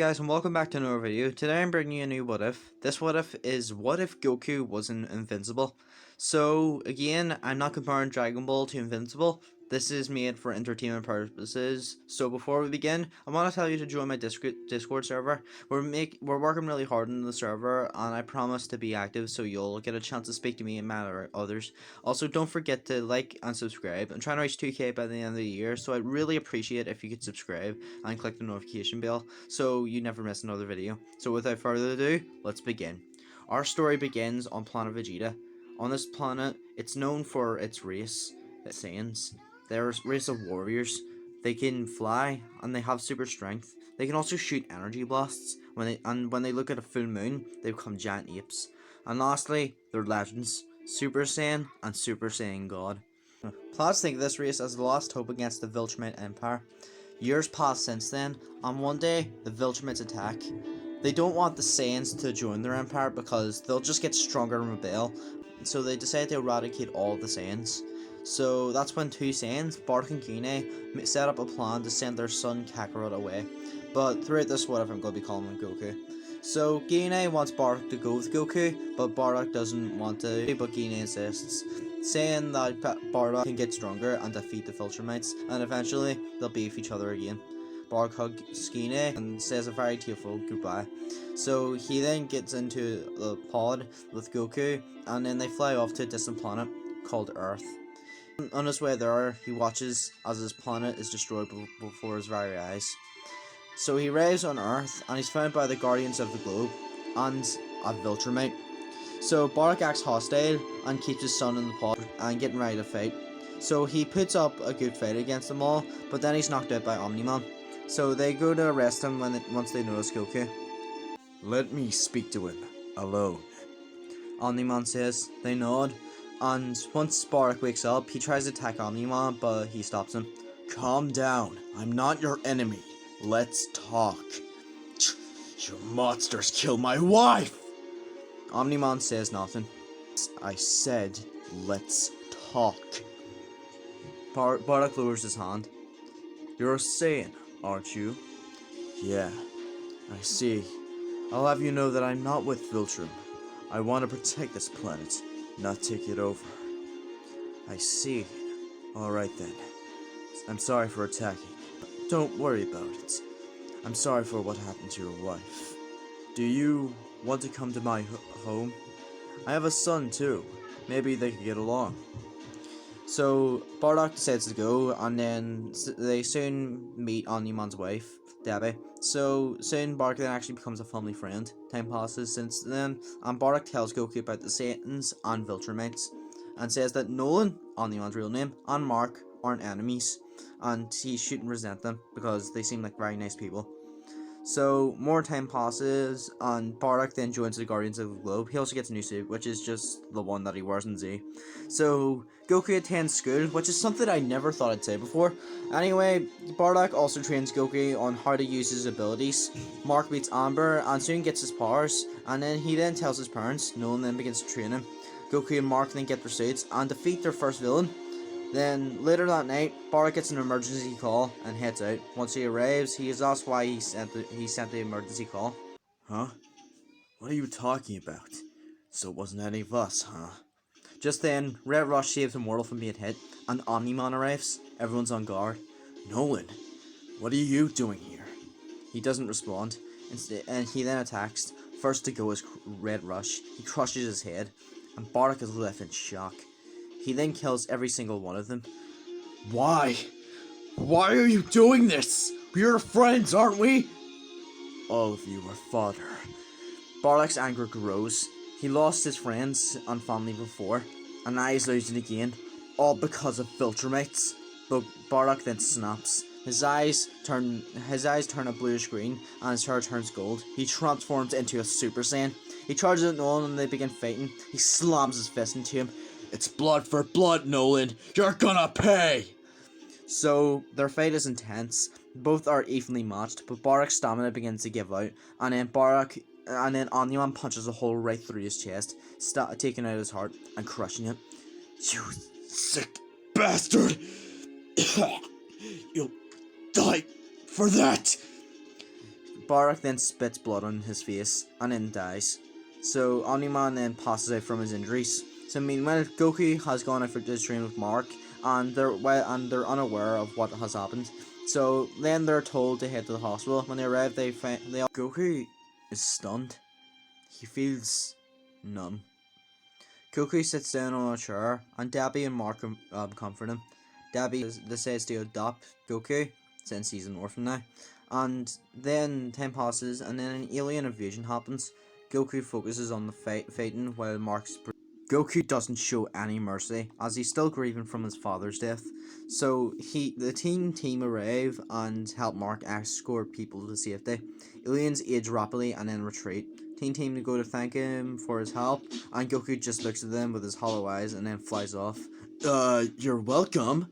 guys, and welcome back to another video. Today I'm bringing you a new what if. This what if is, what if Goku wasn't invincible? So again, I'm not comparing Dragon Ball to Invincible. This is made for entertainment purposes. So before we begin, I want to tell you to join my Discord server. We're working really hard on the server, and I promise to be active so you'll get a chance to speak to me and others. Also, don't forget to like and subscribe. I'm trying to reach 2k by the end of the year, so I'd really appreciate if you could subscribe and click the notification bell so you never miss another video. So without further ado, let's begin. Our story begins on planet Vegeta. On this planet, it's known for its race, the Saiyans. They're a race of warriors. They can fly and they have super strength. They can also shoot energy blasts. When they look at a full moon, they become giant apes. And lastly, they're legends: Super Saiyan and Super Saiyan God. Plots think of this race as the last hope against the Viltrumite Empire. Years pass since then, and one day the Viltrumites attack. They don't want the Saiyans to join their empire because they'll just get stronger and rebel, so they decide to eradicate all of the Saiyans. So that's when two Saiyans, Bardock and Gine, set up a plan to send their son Kakarot away. But throughout this whatever, I'm going to be calling him Goku. So Gine wants Bardock to go with Goku, but Bardock doesn't want to, but Gine insists, saying that Bardock can get stronger and defeat the Viltrumites, and eventually they'll beef each other again. Bardock hugs Gine and says a very tearful goodbye. So he then gets into the pod with Goku, and then they fly off to a distant planet called Earth. On his way there, he watches as his planet is destroyed before his very eyes. So he arrives on Earth, and he's found by the Guardians of the Globe and a Viltrumite. So Bardock acts hostile and keeps his son in the pod and getting ready to fight. So he puts up a good fight against them all, but then he's knocked out by Omni-Man. So they go to arrest him once they notice Goku. Let me speak to him, alone. Omni-Man says. They nod, and once Bardock wakes up, he tries to attack Omni-Man, but he stops him. Calm down, I'm not your enemy. Let's talk. You monsters killed my wife! Omni-Man says nothing. I said, let's talk. Bardock lowers his hand. You're a Saiyan, aren't you? Yeah, I see. I'll have you know that I'm not with Viltrum. I want to protect this planet, not take it over. I see. Alright then. I'm sorry for attacking. Don't worry about it. I'm sorry for what happened to your wife. Do you want to come to my home? I have a son too. Maybe they could get along. So Bardock decides to go, and then they soon meet Omni-Man's wife, Debbie. So soon Bardock then actually becomes a family friend. Time passes since then, and Bardock tells Goku about the Saiyans and Viltrumites, and says that Nolan, Omni-Man's real name, and Mark aren't enemies, and he shouldn't resent them because they seem like very nice people. So more time passes, and Bardock then joins the Guardians of the Globe. He also gets a new suit, which is just the one that he wears in Z. So Goku attends school, which is something I never thought I'd say before. Anyway, Bardock also trains Goku on how to use his abilities. Mark meets Amber and soon gets his powers, and then he tells his parents. Nolan then begins to train him. Goku and Mark then get their suits and defeat their first villain. Then, later that night, Bardock gets an emergency call and heads out. Once he arrives, he is asked why he sent the emergency call. Huh? What are you talking about? So it wasn't any of us, huh? Just then, Red Rush saves Immortal from being hit, and Omni-Man arrives. Everyone's on guard. Nolan, what are you doing here? He doesn't respond, and he then attacks. First to go is Red Rush. He crushes his head, and Bardock is left in shock. He then kills every single one of them. Why? Why are you doing this? We're friends, aren't we? All of you are fodder. Bardock's anger grows. He lost his friends and family before, and now he's losing again, all because of Viltrumites. But Bardock then snaps. His eyes turn a bluish green, and his hair turns gold. He transforms into a Super Saiyan. He charges at Nolan, and they begin fighting. He slams his fist into him. It's blood for blood, Nolan. You're gonna pay! So, their fight is intense. Both are evenly matched, but Bardock's stamina begins to give out, and then Omni-Man punches a hole right through his chest, taking out his heart and crushing it. You sick bastard! You'll die for that! Bardock then spits blood on his face and then dies. So Omni-Man then passes out from his injuries. So meanwhile, Goku has gone out for this train with Mark, and they're unaware of what has happened. So then they're told to head to the hospital. When they arrive, Goku is stunned. He feels numb. Goku sits down on a chair, and Debbie and Mark comfort him. Debbie decides to adopt Goku, since he's an orphan now. And then time passes, and then an alien invasion happens. Goku focuses on the fighting, while Goku doesn't show any mercy, as he's still grieving from his father's death. So the team arrive and help Mark escort people to safety. Aliens age rapidly and then retreat. Team go to thank him for his help, and Goku just looks at them with his hollow eyes and then flies off. You're welcome,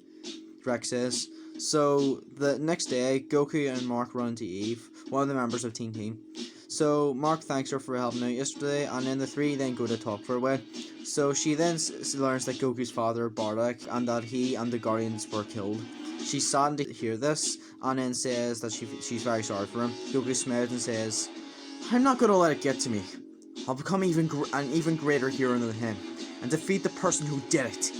Rex says. So the next day, Goku and Mark run into Eve, one of the members of Team. So Mark thanks her for helping out yesterday, and then the three then go to talk for a while. So she then learns that Goku's father, Bardock, and that he and the Guardians were killed. She's saddened to hear this, and then says that she's very sorry for him. Goku smiles and says, "I'm not gonna let it get to me. I'll become an even greater hero than him, and defeat the person who did it."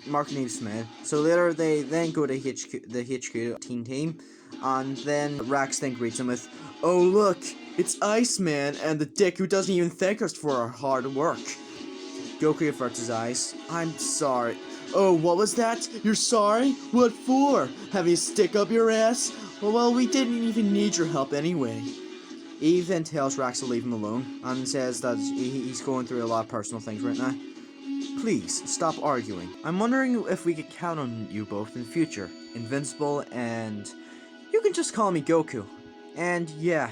Mark and Eve smile. So later they then go to the HQ team, and then Rex then greets him with, "Oh look, it's Iceman and the dick who doesn't even thank us for our hard work." Goku averts his eyes. "I'm sorry." "Oh, what was that? You're sorry? What for? Having a stick up your ass? Well, we didn't even need your help anyway." Eve then tells Rex to leave him alone, and says that he's going through a lot of personal things right now. "Please, stop arguing. I'm wondering if we could count on you both in the future. Invincible, and you can just call me Goku. And yeah,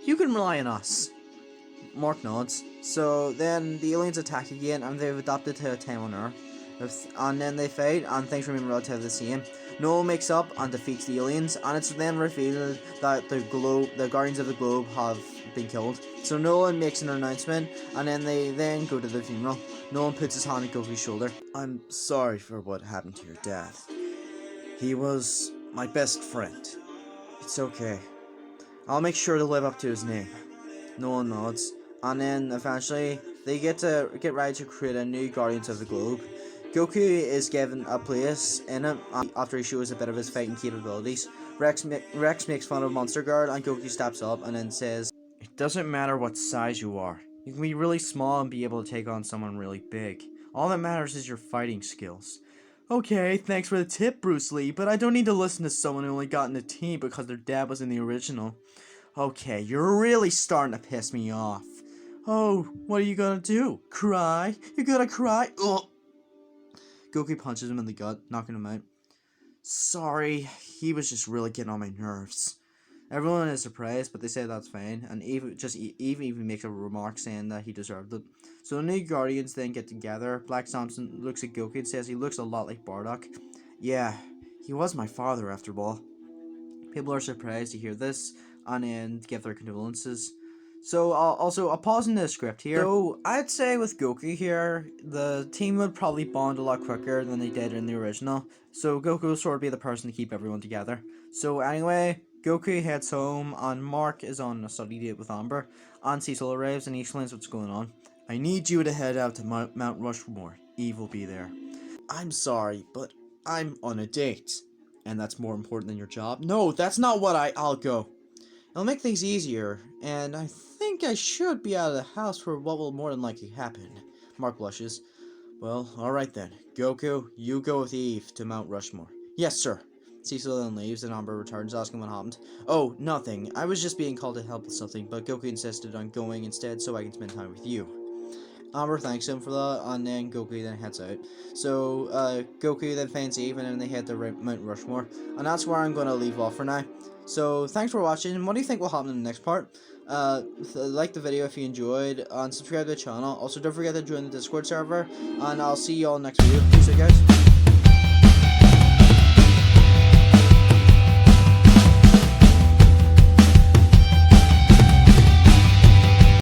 you can rely on us." Mark nods. So then the aliens attack again, and they've adapted to a time on Earth. And then they fight, and things remain relatively the same. Noah makes up and defeats the aliens, and it's then revealed that the Guardians of the Globe have been killed. So Nolan makes an announcement, and then they go to the funeral. Nolan puts his hand on Goku's shoulder. "I'm sorry for what happened to your dad. He was my best friend. It's okay. I'll make sure to live up to his name." Nolan nods, and then eventually they get ready to create a new Guardians of the Globe. Goku is given a place in it after he shows a bit of his fighting capabilities. Rex makes fun of Monster Guard, and Goku steps up and then says, "It doesn't matter what size you are. You can be really small and be able to take on someone really big. All that matters is your fighting skills." "Okay, thanks for the tip, Bruce Lee, but I don't need to listen to someone who only got in the team because their dad was in the original." "Okay, you're really starting to piss me off." "Oh, what are you gonna do? Cry? You gonna cry? Ugh." Goku punches him in the gut, knocking him out. "Sorry, he was just really getting on my nerves." Everyone is surprised, but they say that's fine, and Eve even makes a remark saying that he deserved it. So the new Guardians then get together. Black Samson looks at Goku and says he looks a lot like Bardock. "Yeah, he was my father after all." People are surprised to hear this, and then give their condolences. So also a pause in the script here. So I'd say with Goku here, the team would probably bond a lot quicker than they did in the original. So Goku will sort of be the person to keep everyone together. So anyway, Goku heads home, and Mark is on a study date with Amber, and Cecil arrives and he explains what's going on. "I need you to head out to Mount Rushmore. Eve will be there." "I'm sorry, but I'm on a date." "And that's more important than your job?" "No, that's not what I'll go. It'll make things easier, and I think I should be out of the house for what will more than likely happen." Mark blushes. "Well, alright then. Goku, you go with Eve to Mount Rushmore." "Yes, sir." Cecil then leaves, and Amber returns, asking what happened. "Oh, nothing. I was just being called to help with something, but Goku insisted on going instead so I can spend time with you." Amber thanks him for that, and then Goku then heads out. So Goku then finds Eve, and then they head to Mount Rushmore, and that's where I'm going to leave off for now. So thanks for watching, and what do you think will happen in the next part? Like the video if you enjoyed, and subscribe to the channel. Also, don't forget to join the Discord server, and I'll see you all next video. Peace out, guys.